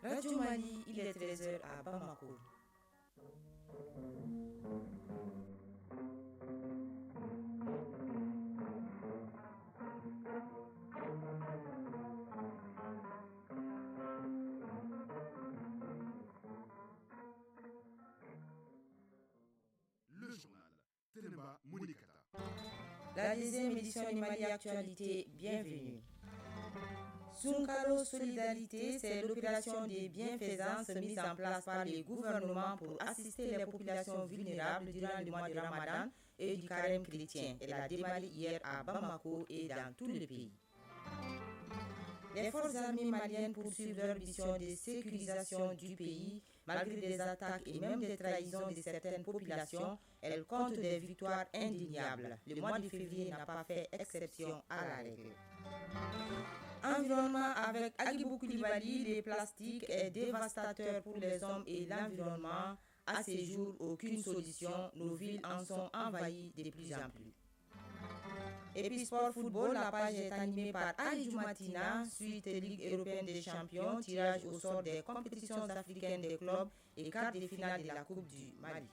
Radio Mali, il est 13h à Bamako. Le journal Téléma Mounikata. La deuxième édition du Mali Actualité, bienvenue. Sunkalo Solidarité, c'est l'opération de bienfaisance mise en place par les gouvernements pour assister les populations vulnérables durant le mois de Ramadan et du carême chrétien. Elle a démarré hier à Bamako et dans tout le pays. Les forces armées maliennes poursuivent leur mission de sécurisation du pays. Malgré des attaques et même des trahisons de certaines populations, elles comptent des victoires indéniables. Le mois de février n'a pas fait exception à la règle. Environnement avec Agibou Koulibaly, le plastique est dévastateur pour les hommes et l'environnement. À ces jours, aucune solution. Nos villes en sont envahies de plus en plus. Et puis sport football, la page est animée par Ali Matina, suite Ligue européenne des champions, tirage au sort des compétitions africaines des clubs et quart de finale de la Coupe du Mali.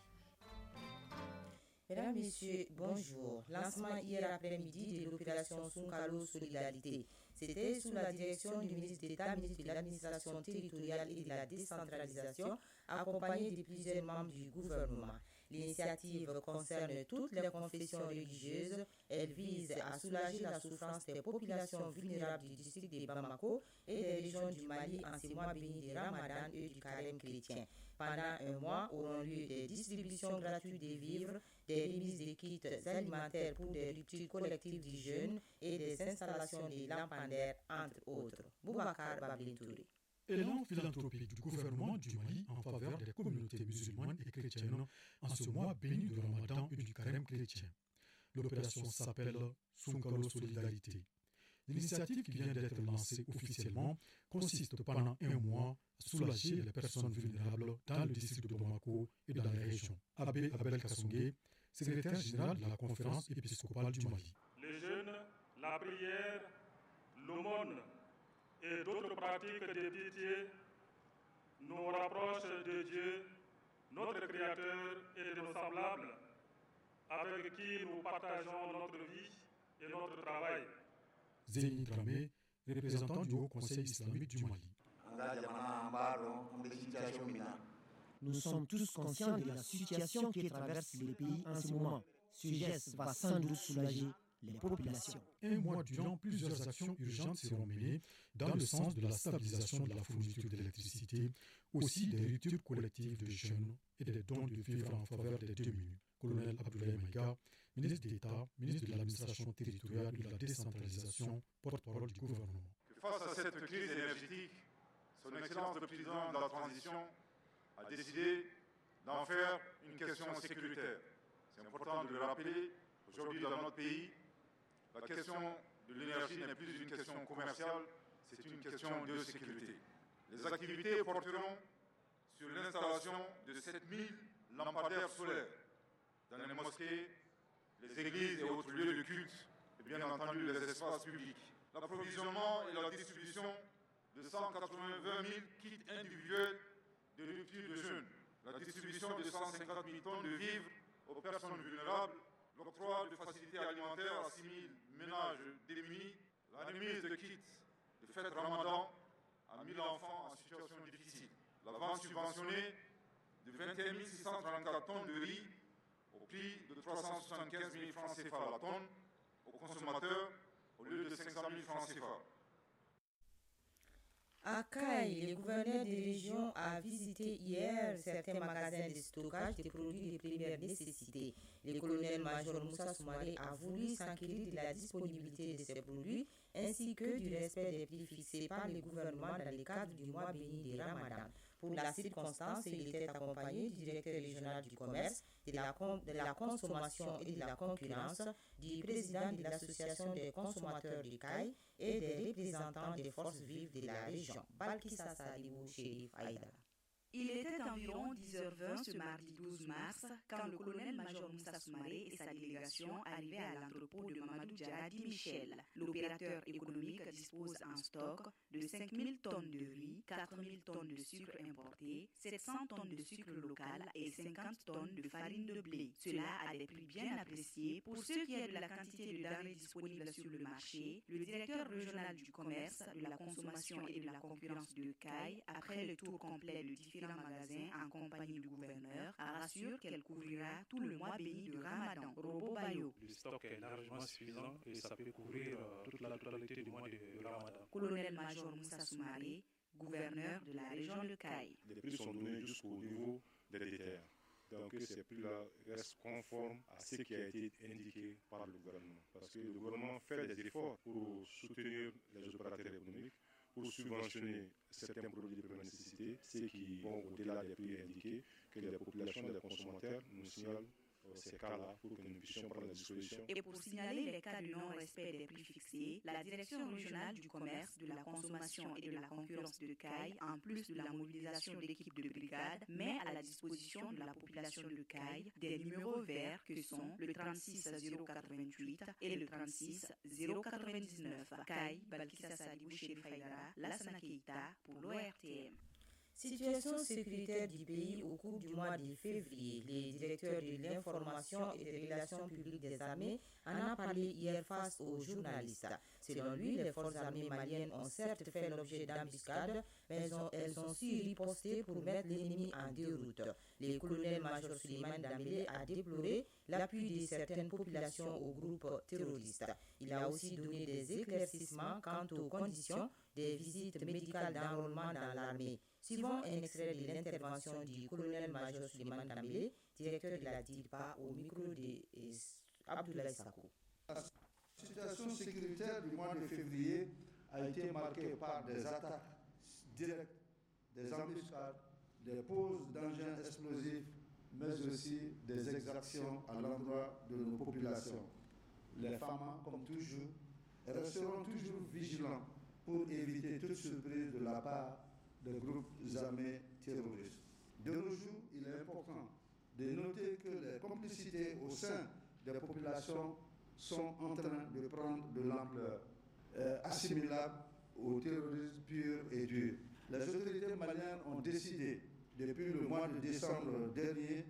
Mesdames, Messieurs, bonjour. Lancement hier après-midi de l'opération Sunkalo Solidarité. C'était sous la direction du ministre d'État, ministre de l'Administration territoriale et de la décentralisation, accompagné de plusieurs membres du gouvernement. L'initiative concerne toutes les confessions religieuses. Elle vise à soulager la souffrance des populations vulnérables du district de Bamako et des régions du Mali en ces mois bénis de Ramadan et du carême chrétien. Pendant un mois auront lieu des distributions gratuites de vivres, des remises de kits alimentaires pour des ruptures collectives du jeûne et des installations de lampadaires, entre autres. Boubacar Bablintouré. Élan philanthropique du gouvernement du Mali en faveur des communautés musulmanes et chrétiennes en ce mois béni de Ramadan et du carême chrétien. L'opération s'appelle Sunkalo Solidarité. L'initiative qui vient d'être lancée officiellement consiste pendant un mois à soulager les personnes vulnérables dans le district de Bamako et dans les régions. Abbé Abel Kassongué, secrétaire général de la conférence épiscopale du Mali. Les jeûnes, la prière, l'aumône et d'autres pratiques de pitié nous rapprochent de Dieu, notre Créateur et de nos semblables, avec qui nous partageons notre vie et notre travail. Zéni Dramé, représentant du Haut Conseil islamique du Mali. Nous sommes tous conscients de la situation qui traverse les pays en ce moment. Ce geste va sans doute soulager les populations. Un mois durant, plusieurs actions urgentes seront menées dans le sens de la stabilisation de la fourniture d'électricité, aussi des ruptures collectives de jeunes et des dons de vivres en faveur des démunis. Colonel Abdoulaye Maïga, ministre d'État, ministre de l'Administration territoriale et de la décentralisation, porte-parole du gouvernement. Face à cette crise énergétique, Son Excellence le Président de la Transition a décidé d'en faire une question sécuritaire. C'est important de le rappeler. Aujourd'hui, dans notre pays, la question de l'énergie n'est plus une question commerciale, c'est une question de sécurité. Les activités porteront sur l'installation de 7000 lampadaires solaires dans les mosquées, les églises et autres lieux de culte, et bien entendu les espaces publics. L'approvisionnement et la distribution de 180 000 kits individuels de rupture de jeûne, la distribution de 150 000 tonnes de vivres aux personnes vulnérables, l'octroi de facilités alimentaires à 6 000 ménages démunis, la remise de kits de fête Ramadan à 1 000 enfants en situation difficile, la vente subventionnée de 21 634 tonnes de riz au prix de 375 000 francs CFA à la tonne aux consommateurs au lieu de 500 000 francs CFA. À Caille, le gouverneur des régions a visité hier certains magasins de stockage de produits de première nécessité. Le colonel-major Moussa Soumaré a voulu s'enquérir de la disponibilité de ces produits ainsi que du respect des prix fixés par le gouvernement dans le cadre du mois béni de Ramadan. Pour la circonstance, il était accompagné du directeur régional du commerce, de la consommation et de la concurrence, du président de l'association des consommateurs du Caille et des représentants des forces vives de la région. Il était environ 10h20 ce mardi 12 mars quand le colonel-major Moussa Soumaré et sa délégation arrivaient à l'entrepôt de Mamadou Djaradi Michel. L'opérateur économique dispose en stock de 5 000 tonnes de riz, 4 000 tonnes de sucre importé, 700 tonnes de sucre local et 50 tonnes de farine de blé. Cela a des prix bien appréciés. Pour ce qui est de la quantité de denrées disponibles sur le marché, le directeur régional du commerce, de la consommation et de la concurrence de CAI, après le tour complet de différents magasins en compagnie du gouverneur, rassure qu'elle couvrira tout le mois béni de Ramadan. Robo Bayo. Le stock est largement suffisant et ça peut couvrir toute la totalité du mois de Ramadan. Colonel-major Moussa Soumaré, gouverneur de la région de CAI. Les prix sont donnés jusqu'au niveau des détaillants. Donc ces prix-là restent conformes à ce qui a été indiqué par le gouvernement. Parce que le gouvernement fait des efforts pour soutenir les opérateurs économiques, pour subventionner certains produits de première nécessité, ceux qui vont au-delà des prix indiqués, que les populations et les consommateurs nous signalent ces cas-là pour que nous puissions prendre des dispositions. Et pour signaler les cas de non-respect des prix fixés, la direction régionale du commerce, de la consommation et de la concurrence de CAI, en plus de la mobilisation d'équipes de brigade, met à la disposition de la population de CAI des numéros verts que sont le 36 088 et le 36 099. CAI, Balkissa Sadibou Chérif Haïdara, Lassana Keïta pour l'ORTM. Situation sécuritaire du pays au cours du mois de février. Les directeurs de l'information et des relations publiques des armées en ont parlé hier face aux journalistes. Selon lui, les forces armées maliennes ont certes fait l'objet d'embuscades, mais elles ont su riposter pour mettre l'ennemi en déroute. Le colonel-major Suleiman Dambélé a déploré l'appui de certaines populations au groupe terroriste. Il a aussi donné des éclaircissements quant aux conditions des visites médicales d'enrôlement dans l'armée. Suivant un extrait de l'intervention du colonel-major Suleiman Dambélé, directeur de la DIRPA, au micro de Abdoulaye Sakou. La situation sécuritaire du mois de février a été marquée par des attaques directes, des embuscades, des poses d'engins explosifs, mais aussi des exactions à l'endroit de nos populations. Les femmes, comme toujours, resteront toujours vigilants pour éviter toute surprise de la part des groupes armés terroristes. De nos jours, il est important de noter que les complicités au sein des populations sont en train de prendre de l'ampleur, assimilables au terrorisme pur et dur. Les autorités maliennes ont décidé, depuis le mois de décembre dernier,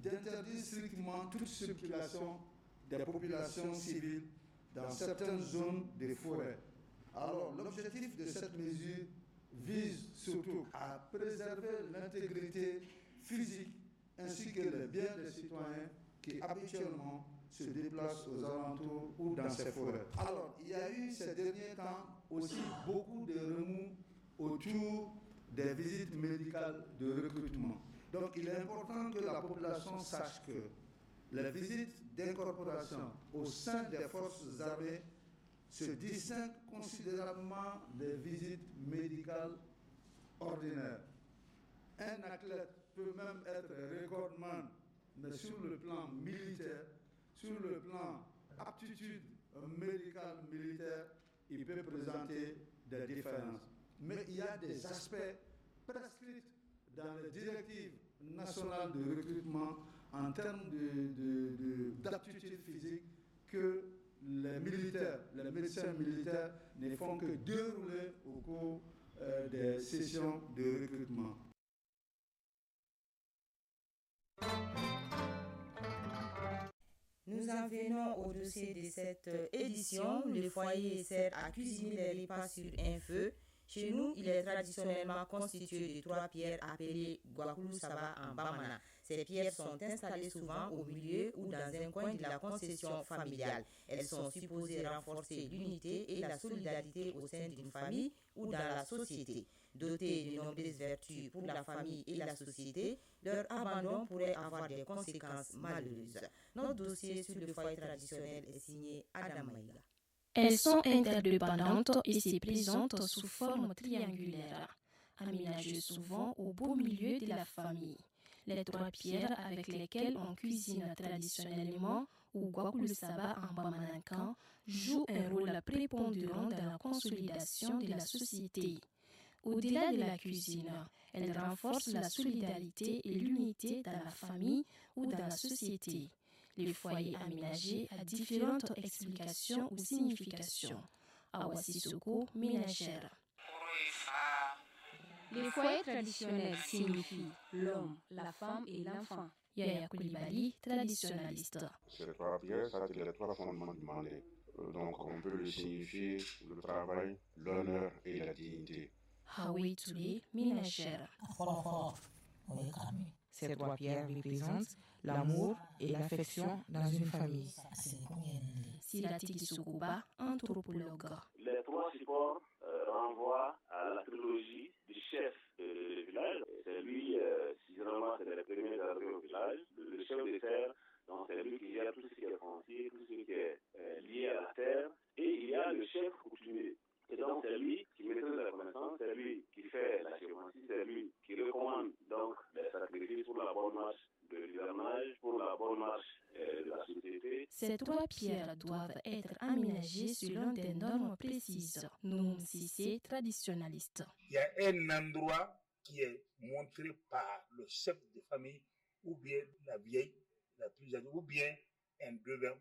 d'interdire strictement toute circulation des populations civiles dans certaines zones des forêts. Alors, l'objectif de cette mesure vise surtout à préserver l'intégrité physique ainsi que les biens des citoyens qui habituellement se déplacent aux alentours ou dans ces forêts. Alors, il y a eu ces derniers temps aussi beaucoup de remous autour des visites médicales de recrutement. Donc, il est important que la population sache que les visites d'incorporation au sein des forces armées se distingue considérablement des visites médicales ordinaires. Un athlète peut même être recordman, mais sur le plan militaire, sur le plan aptitude médicale militaire, il peut présenter des différences. Mais il y a des aspects prescrits dans les directives nationales de recrutement en termes d'aptitude physique que les militaires, les médecins militaires ne font que dérouler au cours des sessions de recrutement. Nous en venons au dossier de cette édition. Le foyer sert à cuisiner les repas sur un feu. Chez nous, il est traditionnellement constitué de 3 pierres appelées Gwakulu Saba en Bamana. Ces pierres sont installées souvent au milieu ou dans un coin de la concession familiale. Elles sont supposées renforcer l'unité et la solidarité au sein d'une famille ou dans la société. Dotées de nombreuses vertus pour la famille et la société, leur abandon pourrait avoir des conséquences malheureuses. Notre dossier sur le foyer traditionnel est signé Adam Maïga. Elles sont interdépendantes et se présentent sous forme triangulaire, aménagées souvent au beau milieu de la famille. Les 3 pierres avec lesquelles on cuisine traditionnellement ou Gwakulu Saba en Bamanankan jouent un rôle prépondérant dans la consolidation de la société. Au-delà de la cuisine, elles renforcent la solidarité et l'unité dans la famille ou dans la société. Les foyers aménagés à différentes explications ou significations. Awa Sissoko, ménagère. Les foyers traditionnels signifient l'homme, la femme et l'enfant. Yaya Koulibaly, traditionnaliste. Ces trois pierres, ça c'est les trois fondements demandés. Donc on peut le signifier le travail, l'honneur et la dignité. Hawi Toulé, ménagère. Ces trois pierres représentent l'amour et l'affection dans une famille. Siratiki Sukuba, anthropologue. Les trois supports renvoient à la trilogie du chef de village. C'est lui, si vraiment c'est le premier arrivé au village, le chef de terre, donc c'est lui qui gère tout ce qui est foncier, tout ce qui est lié à la terre. Et il y a le chef coutumier. Et donc c'est lui qui maîtrise la connaissance, c'est lui qui fait la chirurgie, c'est lui qui recommande donc les sacrifices pour la bonne marche de l'hivernage, pour la bonne marche de la société. Ces trois pierres doivent être aménagées selon des normes précises. Nous, si c'est traditionnaliste. Il y a un endroit qui est montré par le chef de famille ou bien la vieille, la plus âgée, ou bien un devin.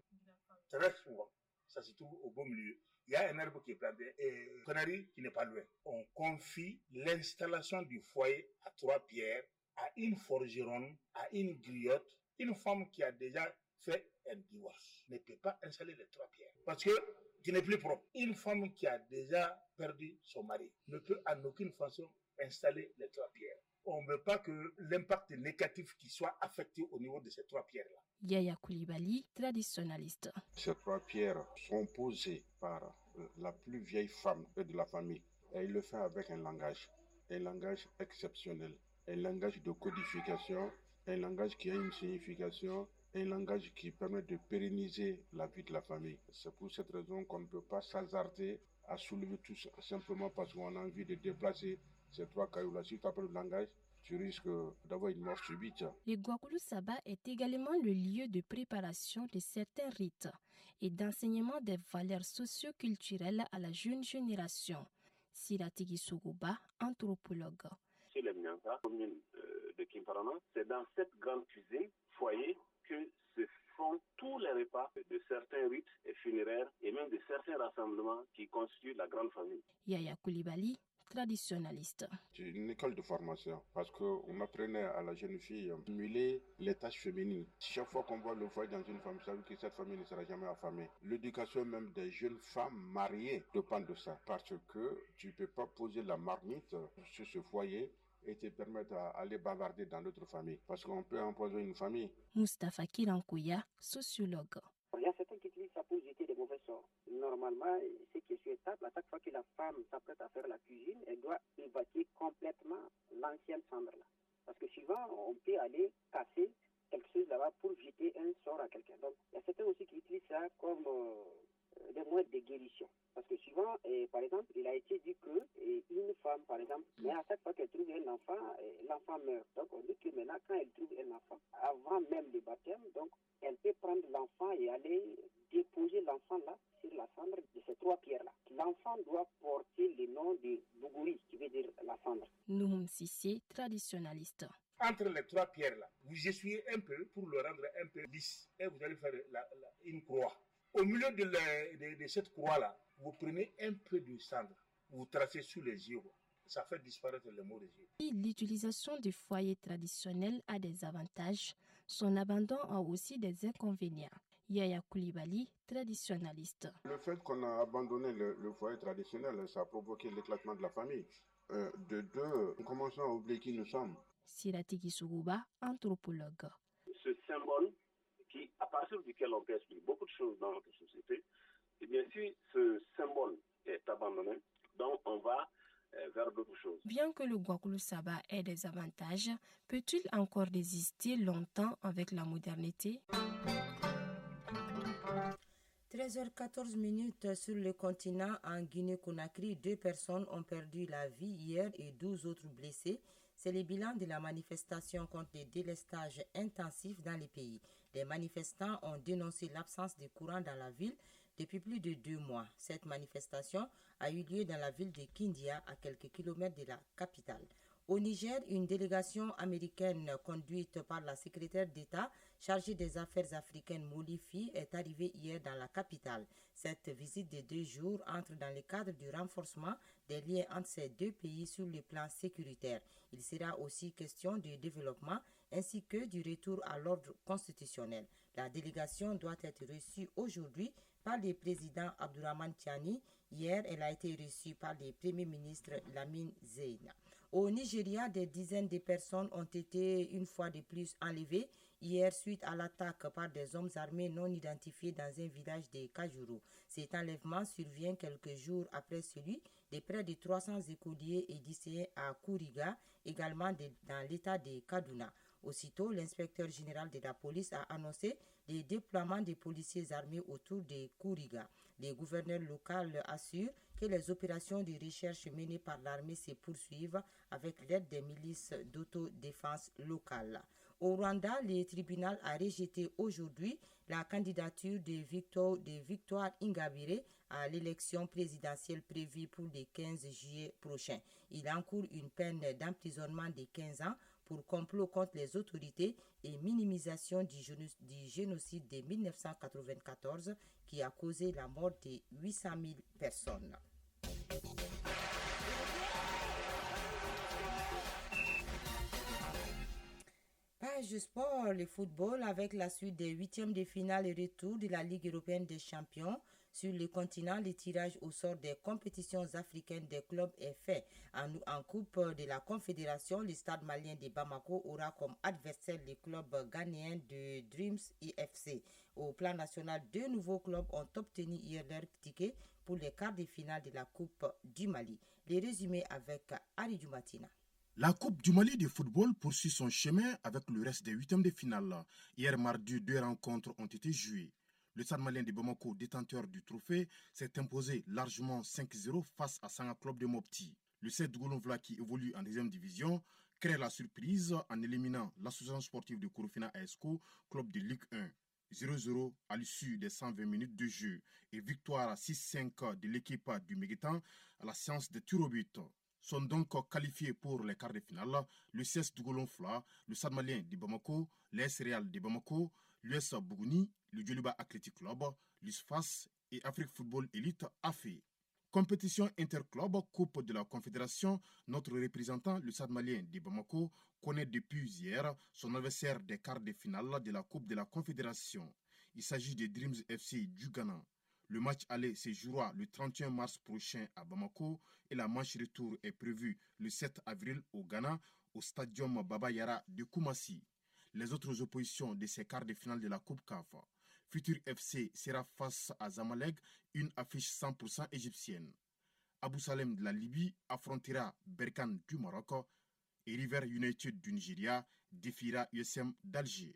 Très souvent, ça se trouve au beau milieu. Il y a un arbre qui est planté et Connery qui n'est pas loin. On confie l'installation du foyer à trois pierres, à une forgeronne, à une griotte. Une femme qui a déjà fait un divorce ne peut pas installer les trois pierres parce que tu n'es plus propre. Une femme qui a déjà perdu son mari ne peut en aucune façon installer les trois pierres. On ne veut pas que l'impact négatif qui soit affecté au niveau de ces trois pierres-là. Yaya Koulibaly, traditionnaliste. Ces trois pierres sont posées par la plus vieille femme de la famille. Et il le fait avec un langage exceptionnel, un langage de codification, un langage qui a une signification, un langage qui permet de pérenniser la vie de la famille. C'est pour cette raison qu'on ne peut pas s'hasarder à soulever tout simplement parce qu'on a envie de déplacer ces trois cailloux-là. Si tu appelles le langage, tu risques d'avoir une mort subite. Le Gwakoulou Saba est également le lieu de préparation de certains rites et d'enseignement des valeurs socio-culturelles à la jeune génération. Siratiki Sukuba, anthropologue. Chez les Mianka, commune de Kimparana, c'est dans cette grande cuisine, foyer, que se font tous les repas de certains rites funéraires et même de certains rassemblements qui constituent la grande famille. Yaya Koulibaly, traditionnaliste. C'est une école de formation parce qu'on apprenait à la jeune fille à simuler les tâches féminines. Chaque fois qu'on voit le foyer dans une famille, ça veut dire que cette famille ne sera jamais affamée. L'éducation même des jeunes femmes mariées dépend de ça parce que tu ne peux pas poser la marmite sur ce foyer et te permettre d'aller bavarder dans d'autres familles parce qu'on peut empoisonner une famille. Mustafa Kirankouya, sociologue. Il y a certains qui utilisent ça pour jeter des mauvais sorts. Normalement, c'est qui est souhaitable, à chaque fois que la femme s'apprête à faire la cuisine, elle doit évacuer complètement l'ancienne cendre là. Parce que souvent, on peut aller casser quelque chose là-bas pour jeter un sort à quelqu'un. Donc, il y a certains aussi qui utilisent ça comme des moyens de guérison. Parce que souvent, par exemple, il a été dit que une femme, par exemple, mais à chaque fois qu'elle trouve un enfant, l'enfant meurt. Donc, on dit que maintenant, quand elle trouve un enfant, avant même le baptême, donc, elle peut prendre l'enfant et aller déposer l'enfant là sur la cendre de ces trois pierres-là. L'enfant doit porter le nom de Bougouri, qui veut dire la cendre. Noum Sissé, traditionnaliste. Entre les trois pierres-là, vous essuyez un peu pour le rendre un peu lisse et vous allez faire une croix. Au milieu de cette croix-là, vous prenez un peu de cendre, vous tracez sous les yeux. Ça fait disparaître le mot des yeux. L'utilisation du foyer traditionnel a des avantages, son abandon a aussi des inconvénients. Yaya Koulibaly, traditionnaliste. Le fait qu'on a abandonné le foyer traditionnel, ça a provoqué l'éclatement de la famille. De deux, nous commençons à oublier qui nous sommes. Siratiki Sukuba, anthropologue. Ce symbole à partir duquel on peut expliquer beaucoup de choses dans notre société, et bien si ce symbole est abandonné, donc on va vers d'autres choses. Bien que le Gwakoulou Saba ait des avantages, peut-il encore résister longtemps avec la modernité? 13h14 sur le continent en Guinée-Conakry, 2 personnes ont perdu la vie hier et 12 autres blessés. C'est le bilan de la manifestation contre les délestages intensifs dans le pays. Les manifestants ont dénoncé l'absence de courant dans la ville depuis plus de 2 mois. Cette manifestation a eu lieu dans la ville de Kindia, à quelques kilomètres de la capitale. Au Niger, une délégation américaine conduite par la secrétaire d'État chargé des affaires africaines Molifi, est arrivé hier dans la capitale. Cette visite de 2 jours entre dans le cadre du renforcement des liens entre ces deux pays sur le plan sécuritaire. Il sera aussi question de développement ainsi que du retour à l'ordre constitutionnel. La délégation doit être reçue aujourd'hui par le président Abdourahmane Tiani. Hier, elle a été reçue par le premier ministre Lamine Zeina. Au Nigeria, des dizaines de personnes ont été une fois de plus enlevées hier suite à l'attaque par des hommes armés non identifiés dans un village de Kajuru. Cet enlèvement survient quelques jours après celui de près de 300 écoliers et lycéens à Kuriga, également dans l'état de Kaduna. Aussitôt, l'inspecteur général de la police a annoncé le déploiement des policiers armés autour de Kuriga. Le gouverneur local assure que les opérations de recherche menées par l'armée se poursuivent avec l'aide des milices d'autodéfense locales. Au Rwanda, le tribunal a rejeté aujourd'hui la candidature de Victoire Ingabire à l'élection présidentielle prévue pour le 15 juillet prochain. Il encourt une peine d'emprisonnement de 15 ans pour complot contre les autorités et minimisation du génocide de 1994 qui a causé la mort de 800 000 personnes. Page sport, le football avec la suite des huitièmes de finale et retour de la Ligue européenne des champions. Sur le continent, le tirage au sort des compétitions africaines des clubs est fait. En Coupe de la Confédération, le Stade malien de Bamako aura comme adversaire le club ghanéen de Dreams IFC. Au plan national, 2 nouveaux clubs ont obtenu hier leur ticket pour les quarts de finale de la Coupe du Mali. Les résumés avec Ari Dumatina. La Coupe du Mali de football poursuit son chemin avec le reste des huitièmes de finale. Hier mardi, 2 rencontres ont été jouées. Le Stade malien de Bamako, détenteur du trophée, s'est imposé largement 5-0 face à Sanga Club de Mopti. Le CED Goulonvla, qui évolue en deuxième division, crée la surprise en éliminant l'association sportive de Korofina ASCO, club de Ligue 1. 0-0 à l'issue des 120 minutes de jeu et victoire à 6-5 de l'équipe du Méguétan à la séance de tir au but. Sont donc qualifiés pour les quarts de finale le CS Dougolonfla, le Stade malien de Bamako, l'AS Real de Bamako, l'US Bougouni, le Djoliba Athletic Club, l'USFAS et Afrique Football Elite AFE. Compétition interclub Coupe de la Confédération, notre représentant, le Stade malien de Bamako, connaît depuis hier son adversaire des quarts de finale de la Coupe de la Confédération. Il s'agit de Dreams FC du Ghana. Le match aller se jouera le 31 mars prochain à Bamako et la manche retour est prévue le 7 avril au Ghana au stadium Baba Yara de Koumassi. Les autres oppositions de ces quarts de finale de la Coupe CAF. Futur FC sera face à Zamalek, une affiche 100% égyptienne. Abou Salem de la Libye affrontera Berkane du Maroc et River United du Nigeria défiera USM d'Alger.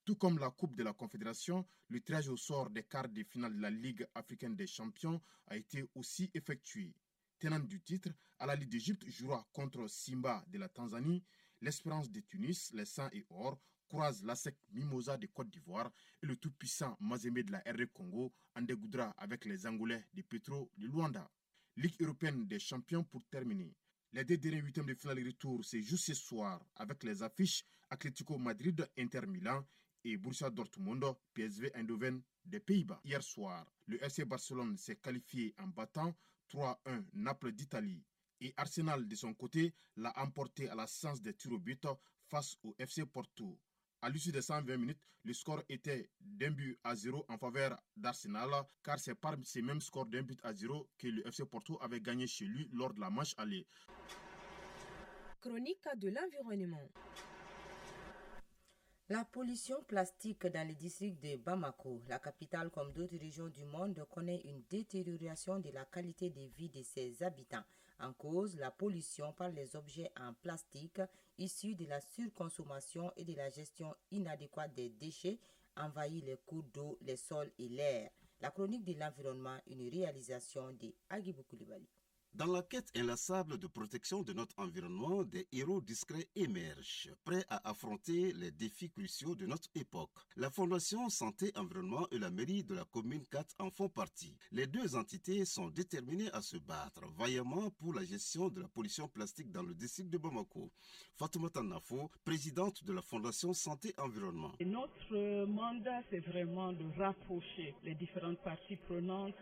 Tout comme la Coupe de la Confédération, le tirage au sort des quarts de finale de la Ligue africaine des champions a été aussi effectué. Tenant du titre, Al-Ahly d'Égypte jouera contre Simba de la Tanzanie, l'Espérance de Tunis, les Saints et Or, croise l'ASEC Mimosa de Côte d'Ivoire et le tout-puissant Mazembe de la RD Congo en dégoudra avec les Angolais de Petro de Luanda. Ligue européenne des champions pour terminer. Les 2 derniers huitièmes de finale retour se jouent ce soir avec les affiches Atlético Madrid, Inter Milan et Borussia Dortmund, PSV Eindhoven des Pays-Bas. Hier soir, le FC Barcelone s'est qualifié en battant 3-1 Naples d'Italie. Et Arsenal, de son côté, l'a emporté à la séance des tirs au but face au FC Porto. À l'issue des 120 minutes, le score était d'1-0 en faveur d'Arsenal, car c'est par ces mêmes scores d'1-0 que le FC Porto avait gagné chez lui lors de la manche aller. Chronique de l'environnement. La pollution plastique dans le district de Bamako, la capitale comme d'autres régions du monde, connaît une détérioration de la qualité de vie de ses habitants. En cause, la pollution par les objets en plastique issus de la surconsommation et de la gestion inadéquate des déchets envahit les cours d'eau, les sols et l'air. La chronique de l'environnement, une réalisation de Agibou Koulibaly. Dans la quête inlassable de protection de notre environnement, des héros discrets émergent, prêts à affronter les défis cruciaux de notre époque. La Fondation Santé Environnement et la mairie de la commune 4 en font partie. Les deux entités sont déterminées à se battre vaillamment pour la gestion de la pollution plastique dans le district de Bamako. Fatoumata Nafo, présidente de la Fondation Santé Environnement. Et notre mandat, c'est vraiment de rapprocher les différentes parties prenantes,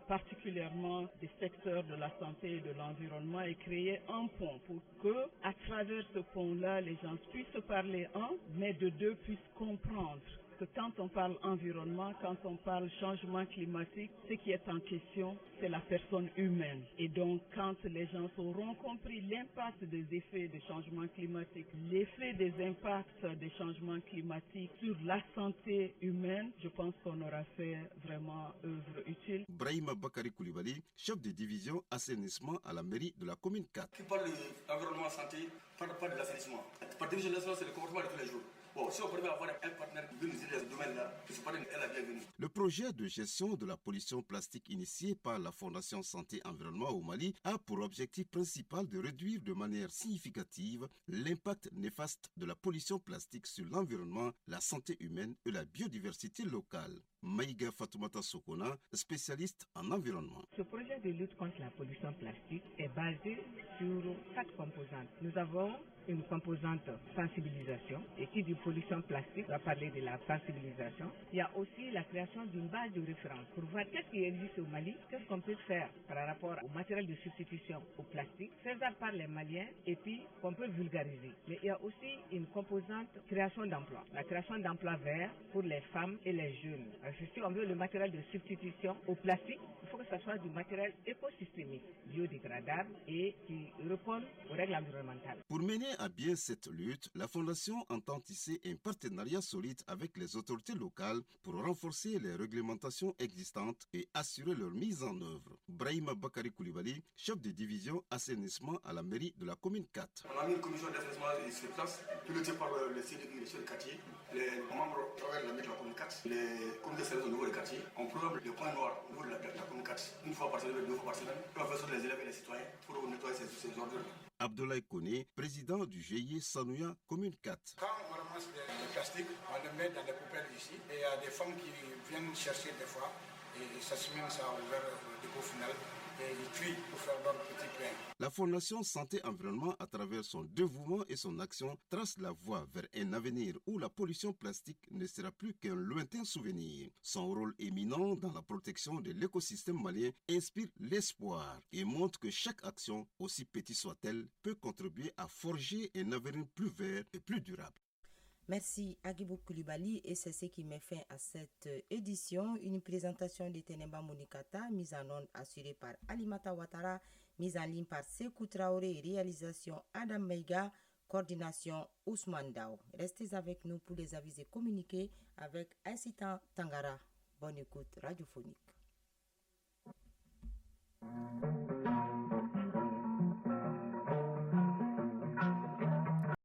particulièrement des secteurs de la santé et de l'environnement, et créer un pont pour que, à travers ce pont-là, les gens puissent se parler mais de deux puissent comprendre que quand on parle environnement, quand on parle changement climatique, ce qui est en question, c'est la personne humaine. Et donc, quand les gens auront compris l'impact des effets des changements climatiques, l'effet des impacts des changements climatiques sur la santé humaine, je pense qu'on aura fait vraiment œuvre utile. Brahima Bakari Koulibaly, chef de division assainissement à la mairie de la commune 4. Qui parle d'environnement santé, parle pas de l'assainissement. Par division nationale, c'est le comportement de tous les jours. Bon, si on peut avoir un partenaire qui veut nous aider dans ce domaine-là, je pense qu'elle est la bienvenue. Le projet de gestion de la pollution plastique initié par la Fondation Santé Environnement au Mali a pour objectif principal de réduire de manière significative l'impact néfaste de la pollution plastique sur l'environnement, la santé humaine et la biodiversité locale. Maïga Fatoumata Sokona, spécialiste en environnement. Ce projet de lutte contre la pollution plastique est basé sur 4 composantes. Nous avons une composante sensibilisation, et qui dit pollution plastique va parler de la sensibilisation. Il y a aussi la création d'une base de référence pour voir qu'est-ce qui existe au Mali, qu'est-ce qu'on peut faire par rapport au matériel de substitution au plastique, faisable par les Maliens, et puis qu'on peut vulgariser. Mais il y a aussi une composante création d'emplois. La création d'emplois verts pour les femmes et les jeunes. Si on veut le matériel de substitution au plastique, il faut que ce soit du matériel écosystémique, biodégradable et qui réponde aux règles environnementales. Pour mener à bien cette lutte, la Fondation entend tisser un partenariat solide avec les autorités locales pour renforcer les réglementations existantes et assurer leur mise en œuvre. Brahima Bakari Koulibaly, chef de division assainissement à la mairie de la commune 4. On a mis une commission d'assainissement sur place, pilotée par le CDI, le chef de quartier, les membres travaillent dans la mairie de la commune 4, les comités de service au niveau des quartiers. On programme les points noirs au niveau de la commune 4, une fois par semaine, 2 fois par semaine, pour faire sur les élèves et les citoyens pour nettoyer ces ordures. Abdoulaye Kone, président du GIE Sanouya, commune 4. Quand on ramasse le plastique, on le met dans les poubelles ici. Et il y a des femmes qui viennent chercher des fois. Et ça se met ça vers le dépôt final. Et ils trient pour faire leur petit pain. La Fondation Santé Environnement, à travers son dévouement et son action, trace la voie vers un avenir où la pollution plastique ne sera plus qu'un lointain souvenir. Son rôle éminent dans la protection de l'écosystème malien inspire l'espoir et montre que chaque action, aussi petite soit-elle, peut contribuer à forger un avenir plus vert et plus durable. Merci Agibou Koulibaly, et c'est ce qui met fin à cette édition. Une présentation de Tenemba Monikata, mise en onde assurée par Alimata Ouattara, mise en ligne par Sekou Traoré, réalisation Adam Meiga, coordination Ousmane Dao. Restez avec nous pour les avis et communiquer avec Aïssita Tangara. Bonne écoute radiophonique.